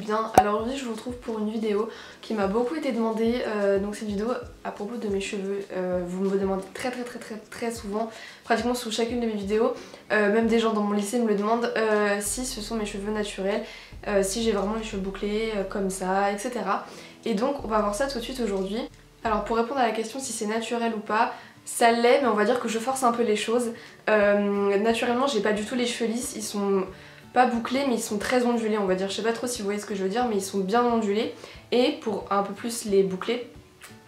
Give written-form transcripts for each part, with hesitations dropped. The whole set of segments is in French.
bien. Alors aujourd'hui je vous retrouve pour une vidéo qui m'a beaucoup été demandée, donc c'est une vidéo à propos de mes cheveux. Vous me demandez très souvent, pratiquement sous chacune de mes vidéos, même des gens dans mon lycée me le demandent, si ce sont mes cheveux naturels, si j'ai vraiment les cheveux bouclés comme ça, etc. Et donc on va voir ça tout de suite aujourd'hui. Alors pour répondre à la question si c'est naturel ou pas, ça l'est, mais on va dire que je force un peu les choses. Naturellement j'ai pas du tout les cheveux lisses, ils sont pas bouclés mais ils sont très ondulés, on va dire. Je sais pas trop si vous voyez ce que je veux dire, mais ils sont bien ondulés. Et pour un peu plus les boucler,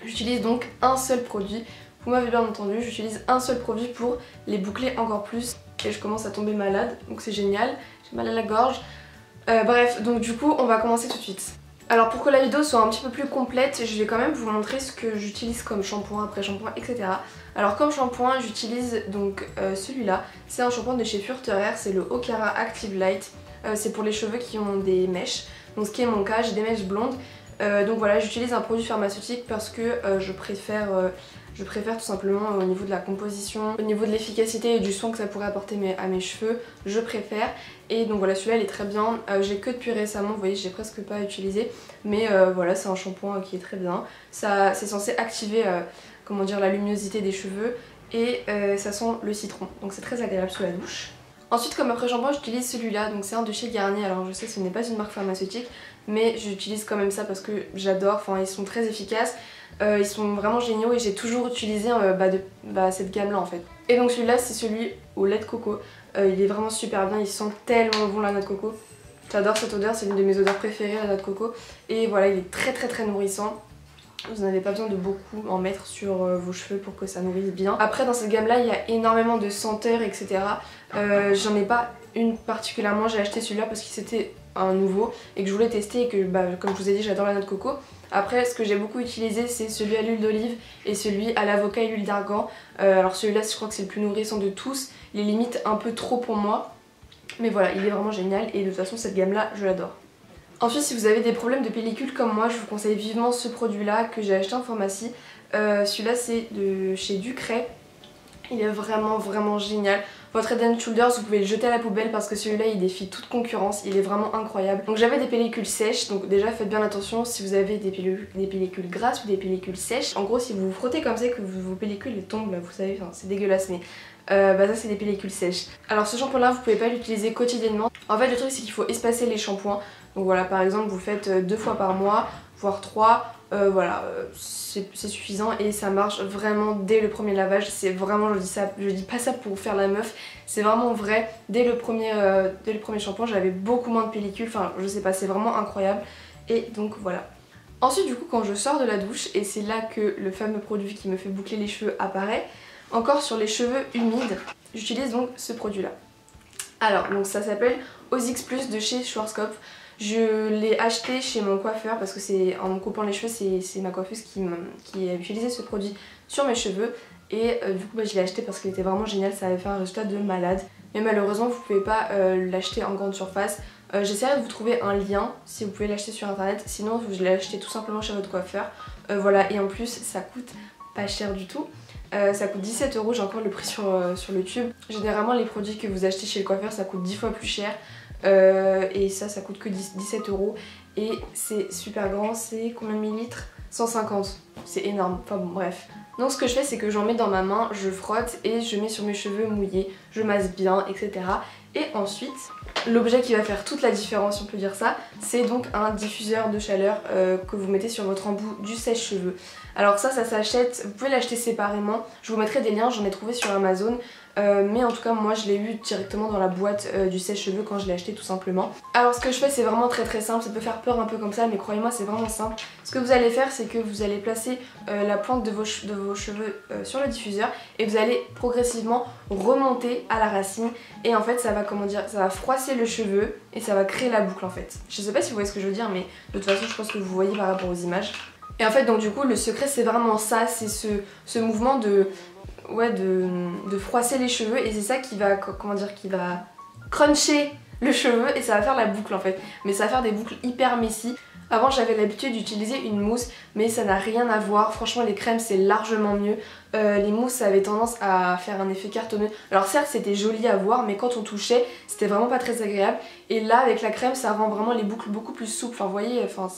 j'utilise donc un seul produit. Vous m'avez bien entendu, j'utilise un seul produit pour les boucler encore plus. Et je commence à tomber malade, donc c'est génial. J'ai mal à la gorge. Bref, donc du coup on va commencer tout de suite. Alors pour que la vidéo soit un petit peu plus complète, je vais quand même vous montrer ce que j'utilise comme shampoing, après shampoing, etc. Alors comme shampoing, j'utilise donc celui-là. C'est un shampoing de chez Furterer, c'est le Okara Active Light. C'est pour les cheveux qui ont des mèches. Donc ce qui est mon cas, j'ai des mèches blondes. Donc voilà, j'utilise un produit pharmaceutique parce que je préfère tout simplement au niveau de la composition, au niveau de l'efficacité et du soin que ça pourrait apporter à mes cheveux, je préfère. Et donc voilà, celui-là il est très bien. J'ai que depuis récemment, vous voyez, j'ai presque pas utilisé. Mais voilà, c'est un shampoing qui est très bien. C'est censé activer comment dire, la luminosité des cheveux et ça sent le citron. Donc c'est très agréable sous la douche. Ensuite, comme après shampoing, j'utilise celui-là, donc c'est un de chez Garnier. Alors je sais que ce n'est pas une marque pharmaceutique, mais j'utilise quand même ça parce que j'adore, enfin ils sont très efficaces, ils sont vraiment géniaux et j'ai toujours utilisé cette gamme là en fait. Et donc celui-là c'est celui au lait de coco, il est vraiment super bien, il sent tellement bon la noix de coco. J'adore cette odeur, c'est l'une de mes odeurs préférées, la noix de coco. Et voilà, il est très nourrissant. Vous n'avez pas besoin de beaucoup en mettre sur vos cheveux pour que ça nourrisse bien. Après dans cette gamme là il y a énormément de senteurs, etc. J'en ai pas une particulièrement, j'ai acheté celui-là parce que c'était un nouveau et que je voulais tester et que comme je vous ai dit j'adore la noix de coco. Après ce que j'ai beaucoup utilisé c'est celui à l'huile d'olive et celui à l'avocat et l'huile d'argan. Alors celui-là je crois que c'est le plus nourrissant de tous, il est limite un peu trop pour moi. Mais voilà, il est vraiment génial et de toute façon cette gamme là je l'adore. Ensuite, si vous avez des problèmes de pellicule comme moi, je vous conseille vivement ce produit là que j'ai acheté en pharmacie. Celui-là c'est de chez Ducray. Il est vraiment génial. Votre Head & Shoulders, vous pouvez le jeter à la poubelle parce que celui-là il défie toute concurrence, il est vraiment incroyable. Donc j'avais des pellicules sèches, donc déjà faites bien attention si vous avez des pellicules grasses ou des pellicules sèches. En gros si vous vous frottez comme ça et que vos pellicules tombent là, vous savez, c'est dégueulasse mais ça c'est des pellicules sèches. Alors ce shampoing là vous pouvez pas l'utiliser quotidiennement. En fait le truc c'est qu'il faut espacer les shampoings. Donc voilà, par exemple vous le faites 2 fois par mois, voire 3. Voilà, c'est suffisant et ça marche vraiment dès le premier lavage. C'est vraiment, je dis pas ça pour faire la meuf, c'est vraiment vrai. Dès le premier shampoing j'avais beaucoup moins de pellicules, enfin je sais pas, c'est vraiment incroyable. Et donc voilà. Ensuite du coup quand je sors de la douche, et c'est là que le fameux produit qui me fait boucler les cheveux apparaît, encore sur les cheveux humides, j'utilise donc ce produit là. Alors donc ça s'appelle Ozix Plus de chez Schwarzkopf. Je l'ai acheté chez mon coiffeur parce que c'est en me coupant les cheveux, c'est ma coiffeuse qui a utilisé ce produit sur mes cheveux. Et du coup je l'ai acheté parce qu'il était vraiment génial, ça avait fait un résultat de malade. Mais malheureusement vous pouvez pas l'acheter en grande surface. J'essaierai de vous trouver un lien si vous pouvez l'acheter sur internet, sinon je l'ai acheté tout simplement chez votre coiffeur. Voilà, et en plus ça coûte pas cher du tout. Ça coûte 17 €, j'ai encore le prix sur le tube. Généralement les produits que vous achetez chez le coiffeur ça coûte 10 fois plus cher. Et ça coûte que 17 € et c'est super grand, c'est combien de millilitres? 150, c'est énorme, enfin bon bref. Donc ce que je fais c'est que j'en mets dans ma main, je frotte et je mets sur mes cheveux mouillés, je masse bien, etc. Et ensuite, l'objet qui va faire toute la différence, si on peut dire ça, c'est donc un diffuseur de chaleur que vous mettez sur votre embout du sèche-cheveux. Alors ça s'achète, vous pouvez l'acheter séparément, je vous mettrai des liens, j'en ai trouvé sur Amazon. Mais en tout cas moi je l'ai eu directement dans la boîte du sèche-cheveux quand je l'ai acheté tout simplement. Alors ce que je fais c'est vraiment très simple, ça peut faire peur un peu comme ça mais croyez-moi c'est vraiment simple. Ce que vous allez faire c'est que vous allez placer la pointe de vos cheveux sur le diffuseur et vous allez progressivement remonter à la racine et en fait ça va, comment dire, ça va froisser le cheveu et ça va créer la boucle en fait. Je sais pas si vous voyez ce que je veux dire mais de toute façon je pense que vous voyez par rapport aux images. Et en fait donc du coup le secret c'est vraiment ça, c'est ce mouvement de froisser les cheveux et c'est ça qui va, comment dire, qui va cruncher le cheveu et ça va faire la boucle en fait. Mais ça va faire des boucles hyper messy. Avant j'avais l'habitude d'utiliser une mousse mais ça n'a rien à voir, franchement les crèmes c'est largement mieux. Les mousses ça avait tendance à faire un effet cartonneux. Alors certes c'était joli à voir mais quand on touchait c'était vraiment pas très agréable. Et là avec la crème ça rend vraiment les boucles beaucoup plus souples, enfin vous voyez, enfin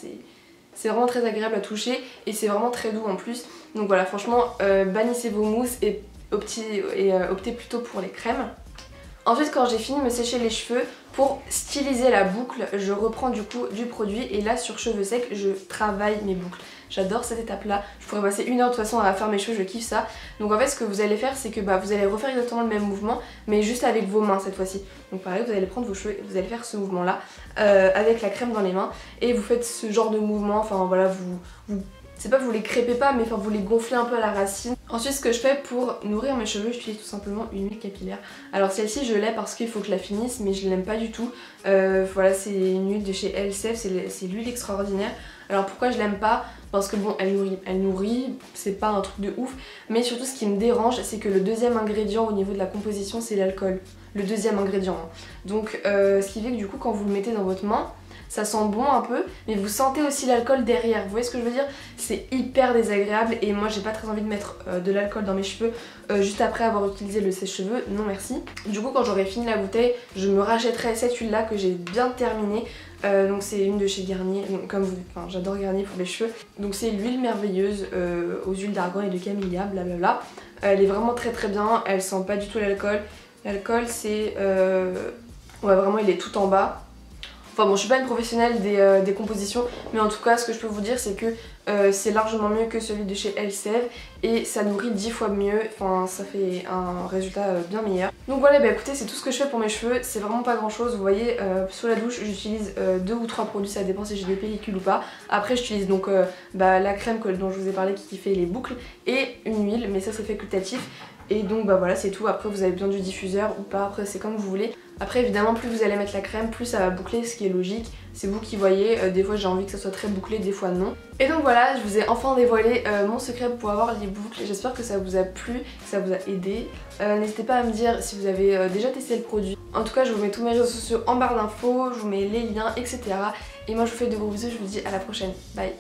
c'est vraiment très agréable à toucher et c'est vraiment très doux en plus. Donc voilà franchement bannissez vos mousses et optez plutôt pour les crèmes. Ensuite quand j'ai fini de me sécher les cheveux, pour styliser la boucle, je reprends du coup du produit et là sur cheveux secs je travaille mes boucles. J'adore cette étape là, je pourrais passer 1 heure de toute façon à faire mes cheveux, je kiffe ça. Donc en fait ce que vous allez faire c'est que vous allez refaire exactement le même mouvement mais juste avec vos mains cette fois-ci. Donc pareil vous allez prendre vos cheveux et vous allez faire ce mouvement là avec la crème dans les mains et vous faites ce genre de mouvement, enfin voilà c'est pas vous les crêpez pas mais enfin vous les gonflez un peu à la racine. Ensuite ce que je fais pour nourrir mes cheveux, j'utilise tout simplement une huile capillaire. Alors celle-ci je l'ai parce qu'il faut que je la finisse mais je l'aime pas du tout. Voilà c'est une huile de chez LCF, c'est l'huile extraordinaire. Alors pourquoi je l'aime pas? Parce que bon elle nourrit, c'est pas un truc de ouf. Mais surtout ce qui me dérange c'est que le deuxième ingrédient au niveau de la composition c'est l'alcool. Le deuxième ingrédient hein. Donc ce qui fait que du coup quand vous le mettez dans votre main, ça sent bon un peu mais vous sentez aussi l'alcool derrière, vous voyez ce que je veux dire? C'est hyper désagréable et moi j'ai pas très envie de mettre de l'alcool dans mes cheveux juste après avoir utilisé le sèche-cheveux, non merci. Du coup quand j'aurai fini la bouteille je me rachèterai cette huile là que j'ai bien terminée. Donc c'est une de chez Garnier, donc, comme vous, enfin, j'adore Garnier pour les cheveux. Donc c'est l'huile merveilleuse aux huiles d'argan et de camélia, blablabla. Elle est vraiment très très bien, elle sent pas du tout l'alcool. L'alcool c'est... ouais vraiment il est tout en bas. Enfin bon je suis pas une professionnelle des compositions mais en tout cas ce que je peux vous dire c'est que c'est largement mieux que celui de chez LCF et ça nourrit 10 fois mieux, enfin ça fait un résultat bien meilleur. Donc voilà écoutez c'est tout ce que je fais pour mes cheveux, c'est vraiment pas grand chose, vous voyez sous la douche j'utilise 2 ou 3 produits, ça dépend si j'ai des pellicules ou pas. Après j'utilise donc la crème dont je vous ai parlé qui fait les boucles et une huile mais ça c'est facultatif. Et donc voilà c'est tout, après vous avez besoin du diffuseur ou pas, après c'est comme vous voulez. Après évidemment plus vous allez mettre la crème plus ça va boucler, ce qui est logique, c'est vous qui voyez, des fois j'ai envie que ça soit très bouclé, des fois non. Et donc voilà je vous ai enfin dévoilé mon secret pour avoir les boucles, j'espère que ça vous a plu, que ça vous a aidé. N'hésitez pas à me dire si vous avez déjà testé le produit. En tout cas je vous mets tous mes réseaux sociaux en barre d'infos, je vous mets les liens etc. Et moi je vous fais de gros bisous, je vous dis à la prochaine, bye.